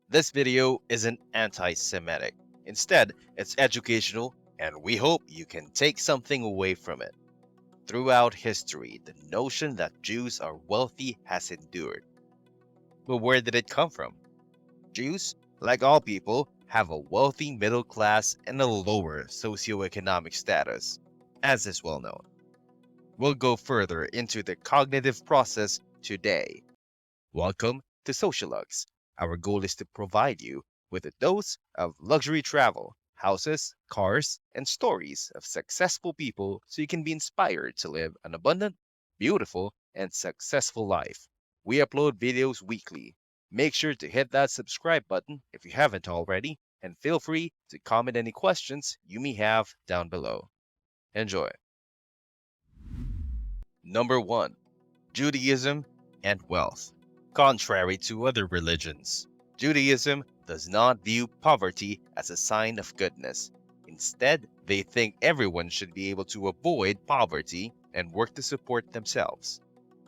This video isn't anti-Semitic. Instead, it's educational, and we hope you can take something away from it. Throughout history, the notion that Jews are wealthy has endured. But where did it come from? Jews, like all people, have a wealthy middle class and a lower socioeconomic status, as is well known. We'll go further into the cognitive process today. Welcome to Sociologues. Our goal is to provide you with a dose of luxury travel, houses, cars, and stories of successful people so you can be inspired to live an abundant, beautiful, and successful life. We upload videos weekly. Make sure to hit that subscribe button if you haven't already, and feel free to comment any questions you may have down below. Enjoy. Number 1. Judaism and wealth. Contrary to other religions, Judaism does not view poverty as a sign of goodness. Instead, they think everyone should be able to avoid poverty and work to support themselves.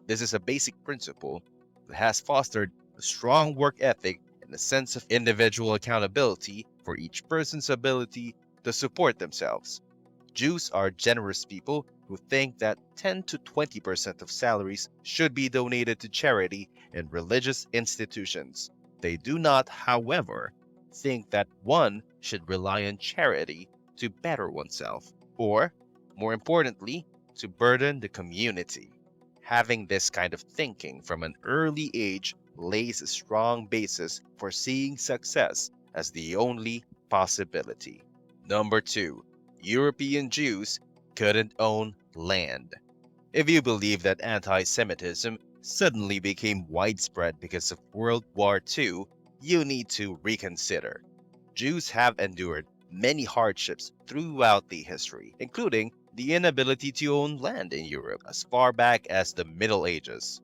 This is a basic principle that has fostered a strong work ethic and a sense of individual accountability for each person's ability to support themselves. Jews are generous people who think that 10 to 20% of salaries should be donated to charity and religious institutions. They do not, however, think that one should rely on charity to better oneself, or, more importantly, to burden the community. Having this kind of thinking from an early age lays a strong basis for seeing success as the only possibility. Number 2. European Jews couldn't own land. If you believe that anti-Semitism suddenly became widespread because of World War II, you need to reconsider. Jews have endured many hardships throughout the history, including the inability to own land in Europe as far back as the Middle Ages.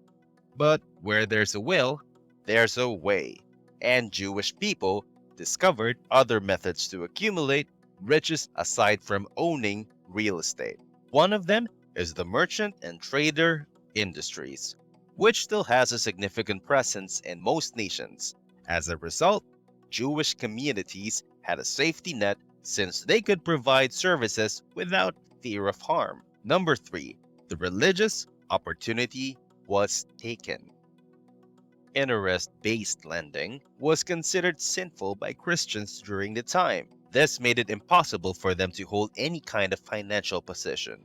But where there's a will, there's a way, and Jewish people discovered other methods to accumulate riches aside from owning real estate. One of them is the merchant and trader industries, which still has a significant presence in most nations. As a result, Jewish communities had a safety net since they could provide services without fear of harm. Number 3. The religious opportunity was taken. Interest-based lending was considered sinful by Christians during the time. This made it impossible for them to hold any kind of financial position,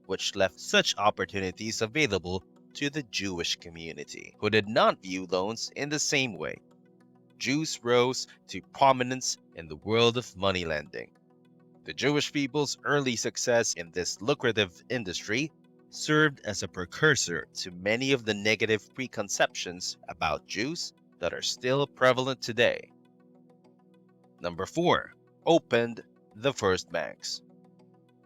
which left such opportunities available to the Jewish community, who did not view loans in the same way. Jews rose to prominence in the world of money lending. The Jewish people's early success in this lucrative industry served as a precursor to many of the negative preconceptions about Jews that are still prevalent today. Number 4. Opened the first banks.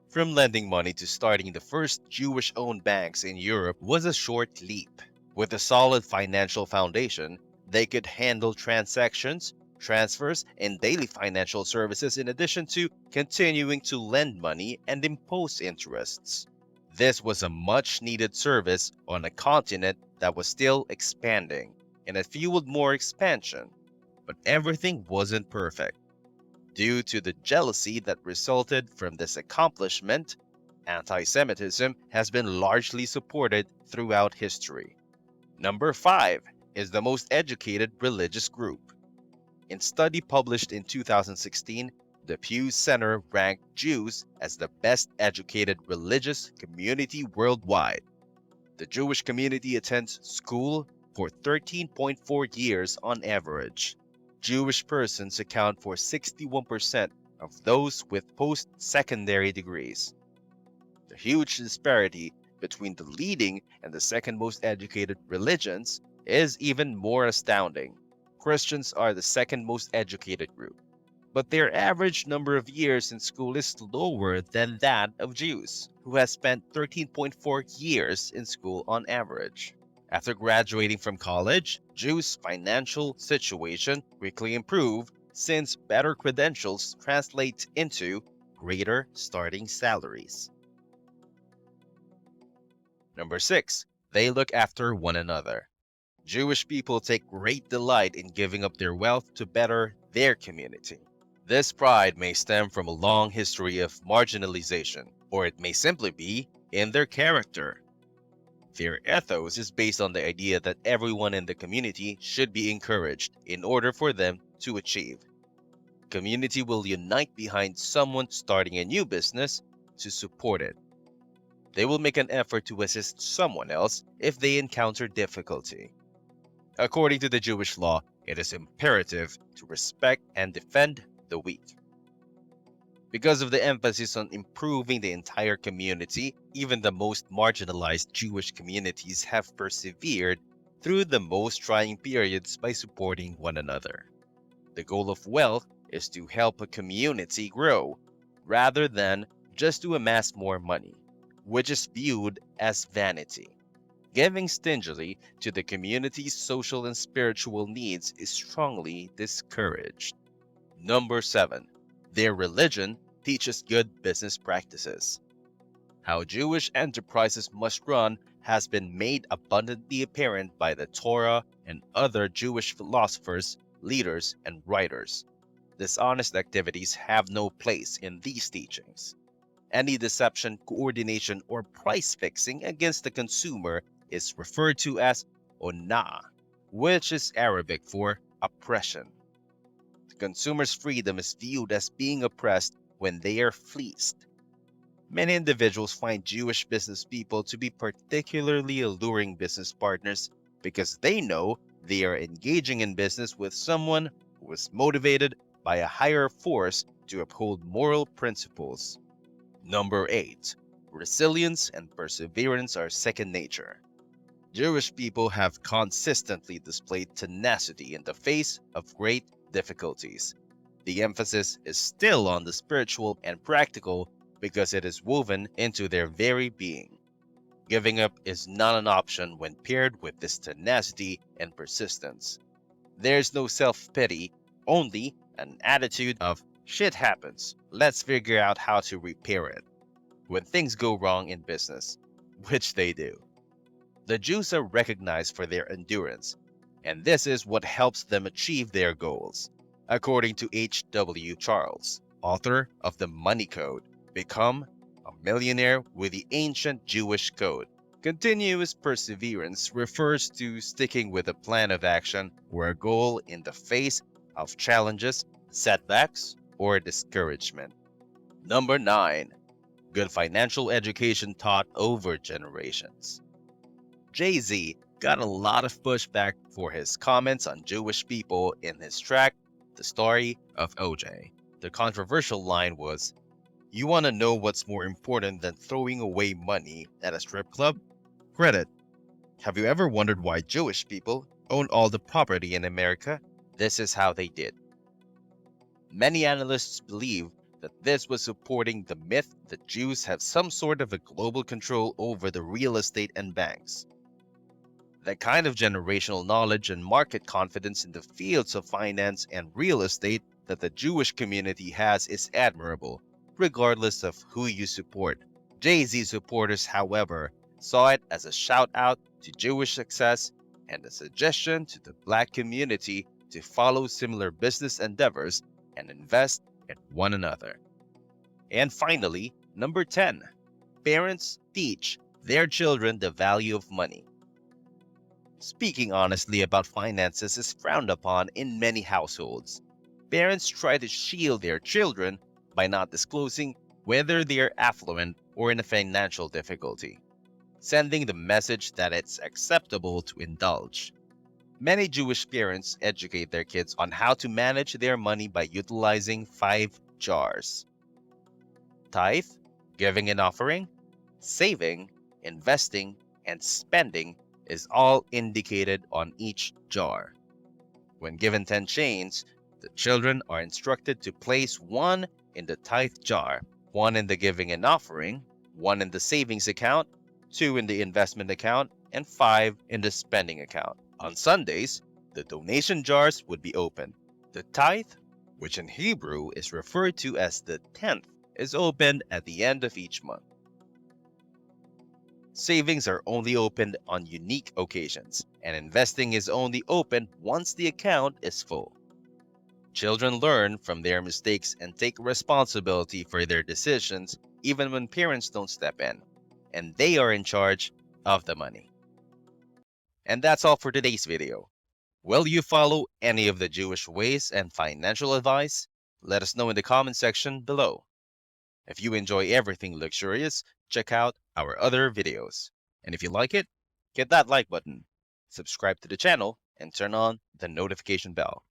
From lending money to starting the first Jewish-owned banks in Europe was a short leap. With a solid financial foundation, they could handle transactions, transfers, and daily financial services in addition to continuing to lend money and impose interests. This was a much-needed service on a continent that was still expanding, and it fueled more expansion. But everything wasn't perfect. Due to the jealousy that resulted from this accomplishment, anti-Semitism has been largely supported throughout history. Number 5 is the most educated religious group. In a study published in 2016, the Pew Center ranked Jews as the best educated religious community worldwide. The Jewish community attends school for 13.4 years on average. Jewish persons account for 61% of those with post-secondary degrees. The huge disparity between the leading and the second most educated religions is even more astounding. Christians are the second most educated group, but their average number of years in school is lower than that of Jews, who has spent 13.4 years in school on average. After graduating from college, Jews' financial situation quickly improved since better credentials translate into greater starting salaries. Number 6. They look after one another. Jewish people take great delight in giving up their wealth to better their community. This pride may stem from a long history of marginalization, or it may simply be in their character. Their ethos is based on the idea that everyone in the community should be encouraged in order for them to achieve. Community will unite behind someone starting a new business to support it. They will make an effort to assist someone else if they encounter difficulty. According to the Jewish law, it is imperative to respect and defend the weak. Because of the emphasis on improving the entire community, even the most marginalized Jewish communities have persevered through the most trying periods by supporting one another. The goal of wealth is to help a community grow, rather than just to amass more money, which is viewed as vanity. Giving stingily to the community's social and spiritual needs is strongly discouraged. Number 7. Their religion teaches good business practices. How Jewish enterprises must run has been made abundantly apparent by the Torah and other Jewish philosophers, leaders, and writers. Dishonest activities have no place in these teachings. Any deception, coordination, or price fixing against the consumer is referred to as onah, which is Arabic for oppression. The consumer's freedom is viewed as being oppressed when they are fleeced. Many individuals find Jewish business people to be particularly alluring business partners because they know they are engaging in business with someone who is motivated by a higher force to uphold moral principles. Number 8. Resilience and perseverance are second nature. Jewish people have consistently displayed tenacity in the face of great difficulties. The emphasis is still on the spiritual and practical because it is woven into their very being. Giving up is not an option when paired with this tenacity and persistence. There's no self-pity, only an attitude of shit happens, let's figure out how to repair it when things go wrong in business, which they do. The Jews are recognized for their endurance, and this is what helps them achieve their goals. According to H.W. Charles, author of The Money Code, Become a Millionaire with the Ancient Jewish Code. Continuous perseverance refers to sticking with a plan of action or a goal in the face of challenges, setbacks, or discouragement. Number 9. Good financial education taught over generations. Jay-Z got a lot of pushback for his comments on Jewish people in his track, The Story of OJ. The controversial line was, "You want to know what's more important than throwing away money at a strip club? Credit. Have you ever wondered why Jewish people own all the property in America? This is how they did." Many analysts believe that this was supporting the myth that Jews have some sort of a global control over the real estate and banks. The kind of generational knowledge and market confidence in the fields of finance and real estate that the Jewish community has is admirable, regardless of who you support. Jay-Z supporters, however, saw it as a shout out to Jewish success and a suggestion to the Black community to follow similar business endeavors and invest in one another. And finally, number 10. Parents teach their children the value of money. Speaking honestly about finances is frowned upon in many households. Parents try to shield their children by not disclosing whether they are affluent or in a financial difficulty, sending the message that it's acceptable to indulge. Many Jewish parents educate their kids on how to manage their money by utilizing 5 jars: tithe, giving an offering, saving, investing, and spending is all indicated on each jar. When given 10 chains, the children are instructed to place 1 in the tithe jar, 1 in the giving and offering, 1 in the savings account, 2 in the investment account, and 5 in the spending account. On Sundays, the donation jars would be open. The tithe, which in Hebrew is referred to as the tenth, is opened at the end of each month. Savings are only opened on unique occasions, and investing is only open once the account is full. Children learn from their mistakes and take responsibility for their decisions even when parents don't step in, and they are in charge of the money. And that's all for today's video. Will you follow any of the Jewish ways and financial advice? Let us know in the comment section below. If you enjoy everything luxurious, check out our other videos. And if you like it, hit that like button, subscribe to the channel, and turn on the notification bell.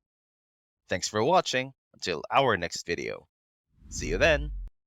Thanks for watching. Until our next video. See you then.